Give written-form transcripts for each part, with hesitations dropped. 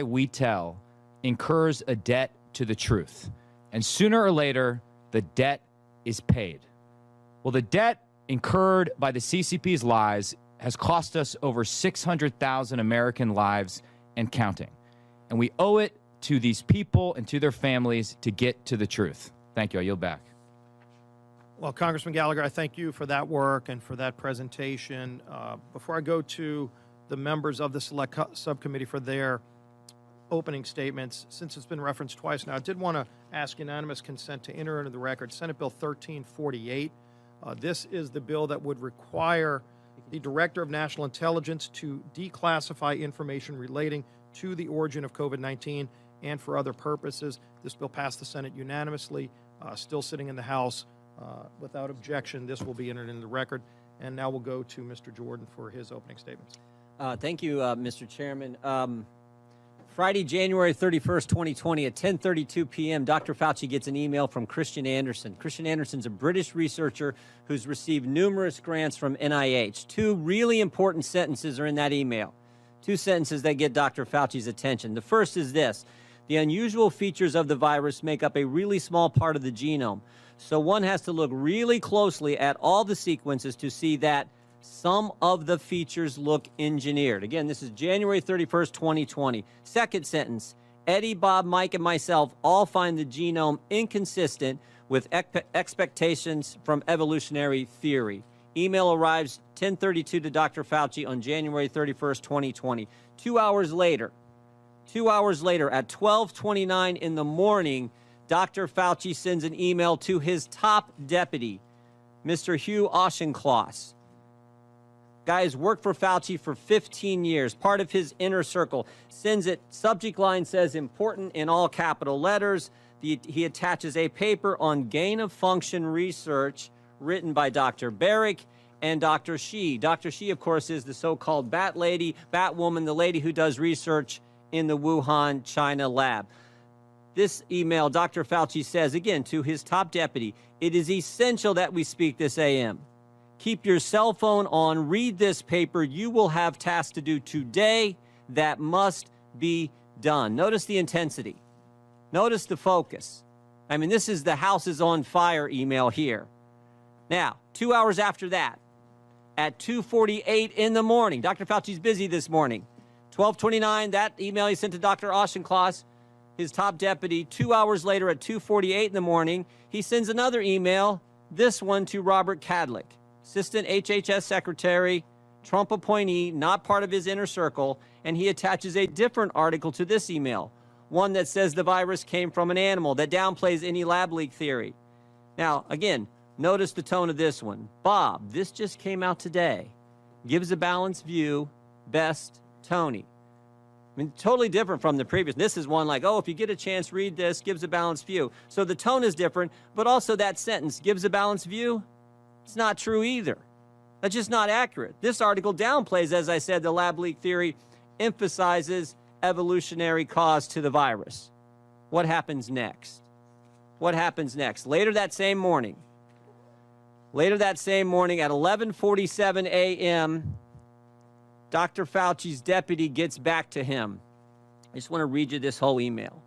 we tell incurs a debt to the truth. And sooner or later, the debt is paid. Well, the debt incurred by the CCP's lies has cost us over 600,000 American lives and counting. And we owe it to these people and to their families to get to the truth. Thank you. I yield back. Well, Congressman Gallagher, I thank you for that work and for that presentation. Before I go to the members of the Select Subcommittee for their opening statements, since it's been referenced twice now, I did want to ask unanimous consent to enter into the record Senate Bill 1348. This is the bill that would require the Director of National Intelligence to declassify information relating to the origin of COVID-19 and for other purposes. This bill passed the Senate unanimously, still sitting in the House. Without objection, this will be entered into the record. And now we'll go to Mr. Jordan for his opening statements. Thank you, Mr. Chairman. Friday, January 31st, 2020 at 10:32 p.m., Dr. Fauci gets an email from Christian Anderson. Christian Anderson's a British researcher who's received numerous grants from NIH. Two really important sentences are in that email. Two sentences that get Dr. Fauci's attention. The first is this: the unusual features of the virus make up a really small part of the genome. So one has to look really closely at all the sequences to see that some of the features look engineered. Again, this is January 31st, 2020. Second sentence: Eddie, Bob, Mike, and myself all find the genome inconsistent with expectations from evolutionary theory. Email arrives 10:32 to Dr. Fauci on January 31st, 2020. 2 hours later at 12:29 in the morning, Dr. Fauci sends an email to his top deputy, Mr. Hugh Auchincloss. Guy's worked for Fauci for 15 years, part of his inner circle. Sends it, subject line says important in all capital letters. He attaches a paper on gain-of-function research written by Dr. Barrick and Dr. Shi. Dr. Shi, of course, is the so-called Bat Lady, Batwoman, the lady who does research in the Wuhan, China lab. This email, Dr. Fauci says, again, to his top deputy, it is essential that we speak this AM. Keep your cell phone on, read this paper. You will have tasks to do today that must be done. Notice the intensity. Notice the focus. I mean, this is the house is on fire email here. Now, 2 hours after that, at 2:48 in the morning, Dr. Fauci's busy this morning. 12:29, that email he sent to Dr. Auchincloss, his top deputy. 2 hours later at 2:48 in the morning, he sends another email, this one to Robert Kadlec, Assistant HHS Secretary, Trump appointee, not part of his inner circle, and he attaches a different article to this email, one that says the virus came from an animal, that downplays any lab leak theory. Now, again, notice the tone of this one. Bob, this just came out today. Gives a balanced view. Best, Tony. I mean, totally different from the previous. This is one like, oh, if you get a chance, read this, gives a balanced view. So the tone is different, but also that sentence, gives a balanced view, it's not true either. That's just not accurate. This article downplays, as I said, the lab leak theory, emphasizes evolutionary cause to the virus. What happens next? What happens next? Later that same morning at 11:47 a.m., Dr. Fauci's deputy gets back to him. I just want to read you this whole email.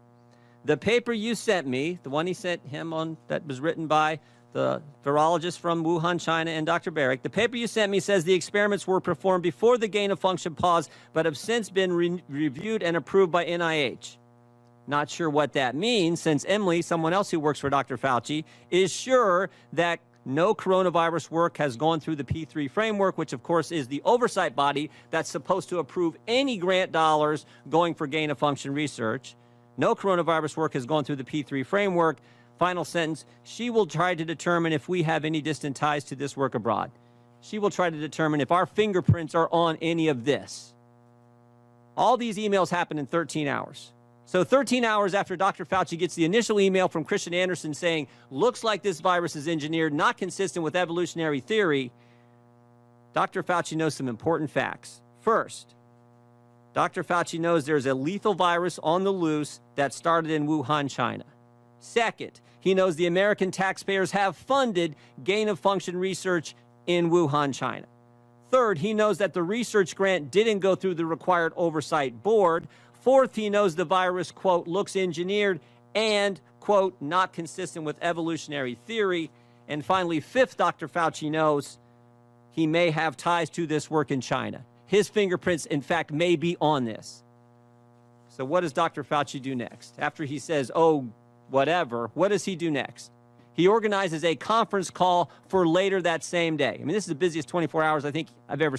The paper you sent me, the one he sent him on that was written by the virologist from Wuhan, China, and Dr. Barrick, the paper you sent me says the experiments were performed before the gain-of-function pause, but have since been reviewed and approved by NIH. Not sure what that means, since Emily, someone else who works for Dr. Fauci, is sure that no coronavirus work has gone through the P3 framework, which, of course, is the oversight body that's supposed to approve any grant dollars going for gain-of-function research. No coronavirus work has gone through the P3 framework. Final sentence, she will try to determine if we have any distant ties to this work abroad. She will try to determine if our fingerprints are on any of this. All these emails happen in 13 hours. So 13 hours after Dr. Fauci gets the initial email from Christian Anderson saying, looks like this virus is engineered, not consistent with evolutionary theory, Dr. Fauci knows some important facts. First, Dr. Fauci knows there's a lethal virus on the loose that started in Wuhan, China. Second, he knows the American taxpayers have funded gain-of-function research in Wuhan, China. Third, he knows that the research grant didn't go through the required oversight board. Fourth, he knows the virus, quote, looks engineered and, quote, not consistent with evolutionary theory. And finally, fifth, Dr. Fauci knows he may have ties to this work in China. His fingerprints, in fact, may be on this. So what does Dr. Fauci do next? After he says, oh, whatever, what does he do next? He organizes a conference call for later that same day. I mean, this is the busiest 24 hours I think I've ever.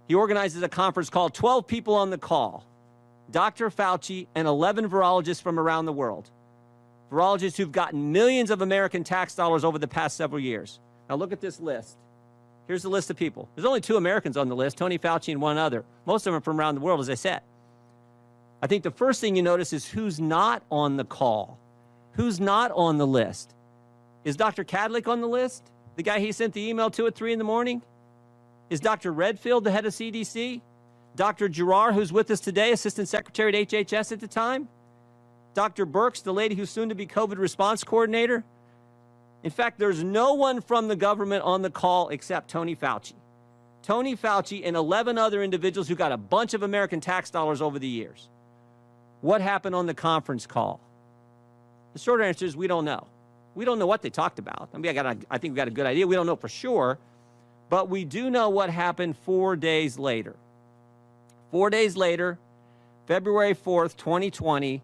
He organizes a conference call, 12 people on the call. Dr. Fauci and 11 virologists from around the world. Virologists who've gotten millions of American tax dollars over the past several years. Now look at this list. Here's the list of people. There's only 2 Americans on the list, Tony Fauci and one other. Most of them are from around the world, as I said. I think the first thing you notice is who's not on the call. Who's not on the list? Is Dr. 𝐃𝐔𝐍𝐄𝐃 on the list? The guy he sent the email to at 3 in the morning? Is Dr. Redfield the head of CDC? Dr. Girard, who's with us today, Assistant Secretary at HHS at the time? Dr. Birx, the lady who's soon to be COVID response coordinator? In fact, there's no one from the government on the call except Tony Fauci. Tony Fauci and 11 other individuals who got a bunch of American tax dollars over the years. What happened on the conference call? The short answer is we don't know. We don't know what they talked about. I mean, I think we got a good idea. We don't know for sure, but we do know what happened 4 days later. 4 days later, February 4th, 2020,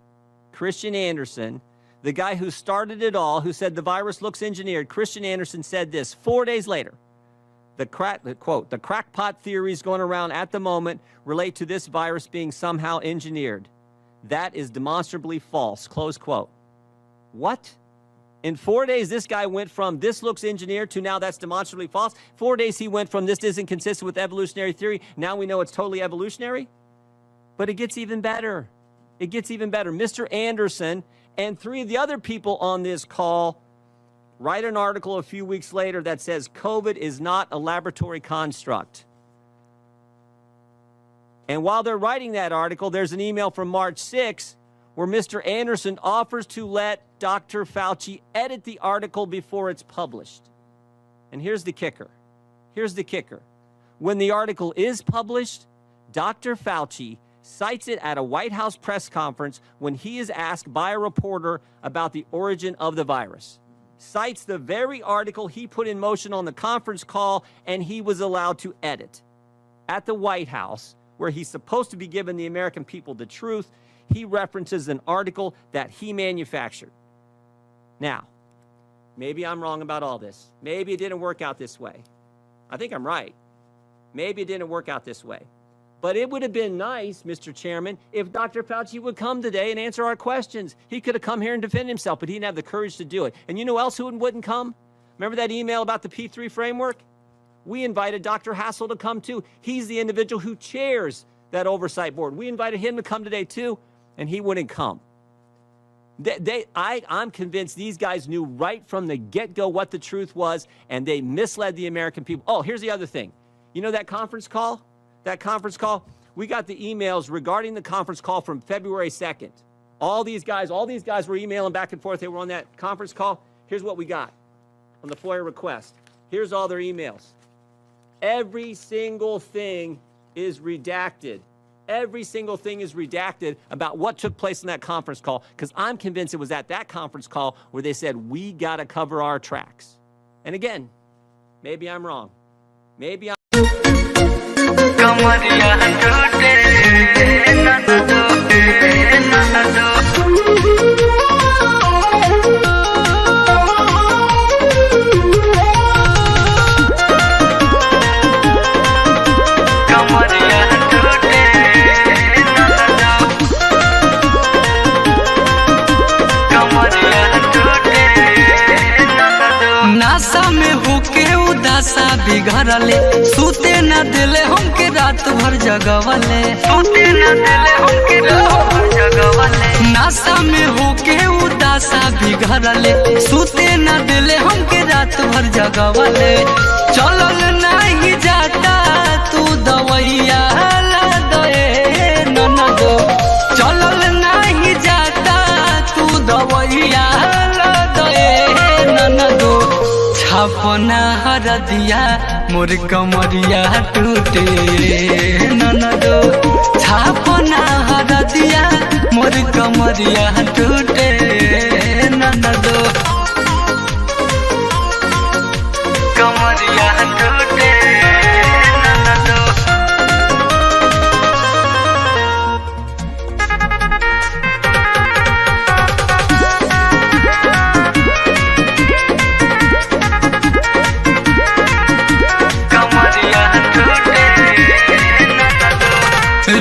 Christian Anderson, the guy who started it all, who said the virus looks engineered, Christian Anderson said this 4 days later. Quote, the crackpot theories going around at the moment relate to this virus being somehow engineered. That is demonstrably false, close quote. What? In 4 days, this guy went from this looks engineered to now that's demonstrably false. 4 days, he went from this isn't consistent with evolutionary theory. Now we know it's totally evolutionary. But it gets even better. It gets even better. Mr. Anderson and 3 of the other people on this call write an article a few weeks later that says COVID is not a laboratory construct. And while they're writing that article, there's an email from March 6 where Mr. Anderson offers to let Dr. Fauci edit the article before it's published. And here's the kicker. Here's the kicker. When the article is published, Dr. Fauci cites it at a White House press conference when he is asked by a reporter about the origin of the virus. Cites the very article he put in motion on the conference call and he was allowed to edit. At the White House, where he's supposed to be giving the American people the truth, he references an article that he manufactured. Now, maybe I'm wrong about all this. Maybe it didn't work out this way. I think I'm right. Maybe it didn't work out this way. But it would have been nice, Mr. Chairman, if Dr. Fauci would come today and answer our questions. He could have come here and defended himself, but he didn't have the courage to do it. And you know who else who wouldn't come? Remember that email about the P3 framework? We invited Dr. Hassel to come too. He's the individual who chairs that oversight board. We invited him to come today too, and he wouldn't come. I'm convinced these guys knew right from the get-go what the truth was, and they misled the American people. Oh, here's the other thing. You know that conference call? That conference call? We got the emails regarding the conference call from February 2nd. All these guys were emailing back and forth. They were on that conference call. Here's what we got on the FOIA request. Here's all their emails. Every single thing is redacted. Every single thing is redacted about what took place in that conference call, because I'm convinced it was at that conference call where they said, we got to cover our tracks. And again, maybe I'm wrong. Maybe I'm बिगड़ले सूते न दिले हमके रात भर जगवले NASA में होके उदासा बिगड़ले सूते न दिले हमके रात भर जगवले चलल नहीं जाता तू दवैया ला दे ननदो चलल नहीं जाता तू दवैया ला दे ननदो छापना हरदिया मोर कमरिया टूटे ननदो छापना हरदिया मोर कमरिया टूटे ननदो कमरिया टूटे ननदो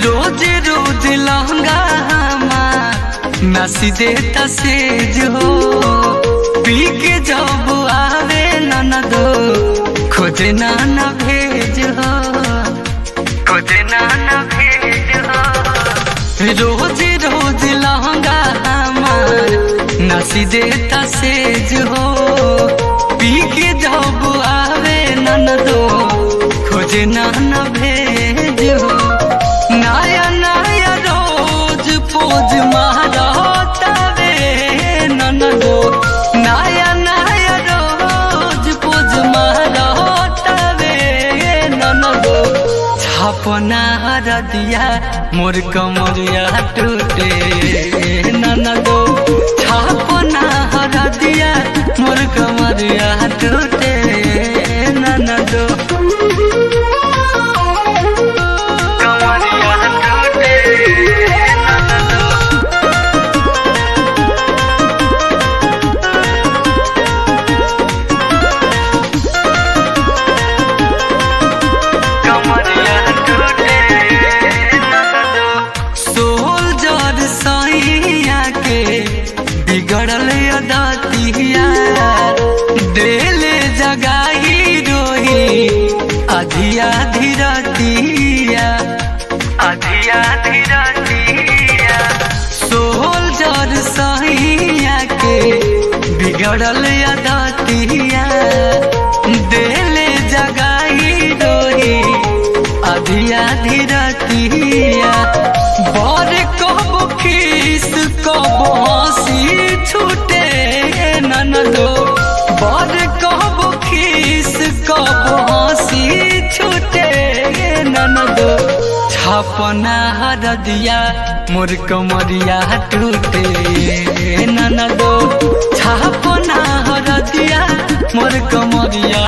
रोज रोज लहंगा हमार नसी देता सेज हो पी के जब आवे ननदो खोजे नाना भेज हो खोजे नाना भेज हो रोज रोज लहंगा हमार नसी देता सेज हो पी के जब आवे ननदो खोजे नाना भेज हो नया नया रोज पोज महारातावे ननदो नया नया रोज पोज महारातावे ननदो छापना हरदिया मोर कमरिया टूटे ननदो छापना हरदिया मोर कमरिया टूटे ननदो बिगड़ल अदातिया देले जगाही रोही अधिया धीरतिया अधिया धीरतिया सोहल जर सहिया के बिगड़ल अदातिया देले जगाही रोही अधिया धीरतिया बर कब खीस कब हंसी छूटे ननदो बर कब खीस कब हंसी छूटे ननदो छापना हरदिया मोर कमरिया टूटे ननदो छापना हरदिया मोर कमरिया